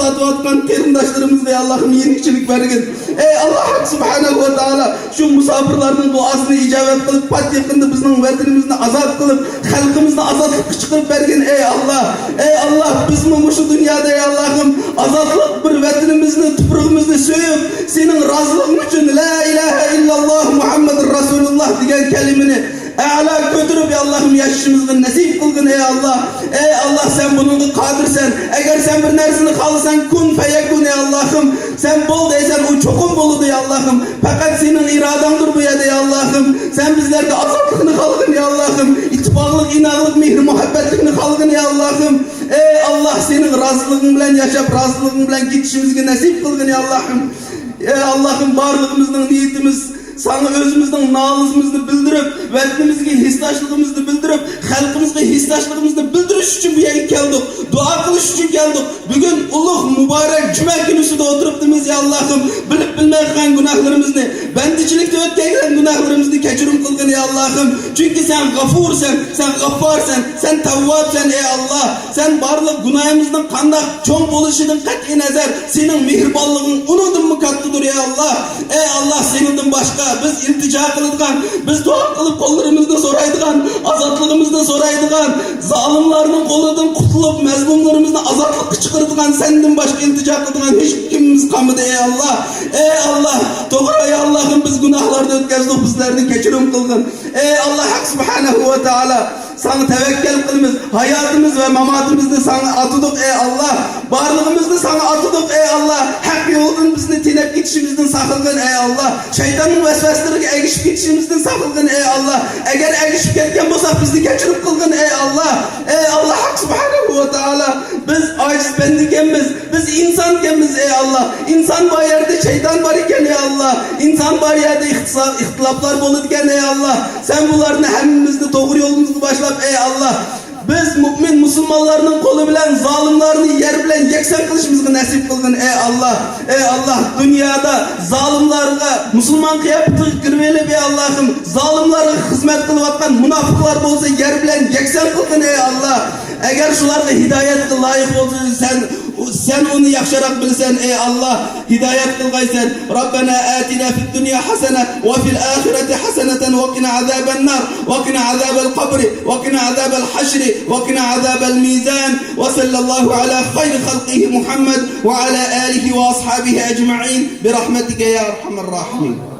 satıvatkan kerindaşlarımızda ey Allah'ım yenikçilik vergin. Ey Allah subhanahu wa ta'ala şu musafirlarının duasını icabet kılıp pat yakında bizim vatanımızda azat kılıp halkımızda azatlık çıkıp vergin ey Allah. Ey Allah bizim şu dünyada ey Allah'ım azatlık bir vatanımızı tuprağımızı söyüp senin razılığın için la ilahe illallah Muhammedur Resulullah diyen kelimeni E'la götürüp ya Allah'ım yaşımızı nasip kılgın ey Allah. Ey Allah sen bunun kadirsen. Eğer sen bir nersini kalırsan kun feyekun ey Allah'ım. Sen bol deysen o çokum bolu ey Allah'ım. Fakat senin iradandır bu ya ey Allah'ım. Sen bizlerde azatlıkını kalgın ey Allah'ım. İttifaklık, inanlık, mihri, muhabbetlikini kalgın ey Allah'ım. Ey Allah senin razılığın bilen yaşap, razılığın bilen gidişimizi nasip kılgın ey Allah'ım. Ey Allah'ım varlığımızın niyetimiz sana özümüzden nalızımızı bildirip, vatanımızga hisdaşlığımızı bildirip, halkımızga hisdaşlığımızı bildiriş için bu yayın geldik. Dua kılış için geldik. Bugün ulug' mübarek cuma günüsüde oturupdimiz ya Allah'ım. Bilip bilmeyen günahlarımızı, bendiçilikte ötkeyen günahlarımızı kechirim kılgın ya Allah'ım. Çünkü sen gafursen, sen gaffarsen, sen tavvabsen ey Allah. Sen barlık günahımızdan kandak çoğun oluşunun kat'i nazar, senin mihribanlığın unudun mu katlıdır ya Allah. Ey Allah senindir başka. Biz iltica kılıdgan, biz dua kılıp kollarımızda soraydıgan, azatlığımızda soraydıgan, zalimlerinin kolundan kurtulup mezlumlarımızda azatlık çıkardıgan, senden başka iltica kılıdgan hiç kimimiz kalmadı ey Allah. Ey Allah, doğru ey Allah'ım biz günahlarda ötkazdık, bizlerini kechirim kılgın. Ey Allah hak subhanahu ve teala, sana tevekkül kılımız, hayatımız ve mamatımızda sana atıdık ey Allah. Varlığımızda sana atıdık ey Allah. Hak yoldan bizni tinep gitişimizden sakılgın ey Allah. Şeytanın vesveseleriga egişip gitişimizden sakılgın ey Allah. Eğer egişip ketken bolsak bizni kechirip kılgın ey Allah. Ey Allah hak subhanahu ve teala. Biz aciz bendikenmiz. Biz insankenmiz ey Allah. İnsan var yerde şeytan var iken ey Allah. İnsan var yerde ihtilaflar boladiken ey Allah. Sen bunlarını hemimizde doğru yolumuzu başla ey Allah. Biz mümin Müslümanlarının kolu bilen zalimlerini yer bilen yeksen kılışımızı nasip kılgın ey Allah. Ey Allah dünyada zalimlerine Müslüman kıyafeti girmeli ey Allah'ım. Zalimlere hizmet kılıp atkan münafıklar bolsa yer bilen yeksen kılgın ey Allah. Eğer şularga hidayetke layık olsa sen onu yakşarak bilsen ey Allah hidayet kılgaysan. Rabbena atina fid dunya hasene ve fil ahireti haseneten ve qina azaben nar ve qina azabel kabri ve qina azabel haşri ve qina azabel mizan ve sallallahu ala hayri halqihi Muhammed ve ala alihi ve ashabihi ecma'in bi rahmetike ya erhamer rahimin.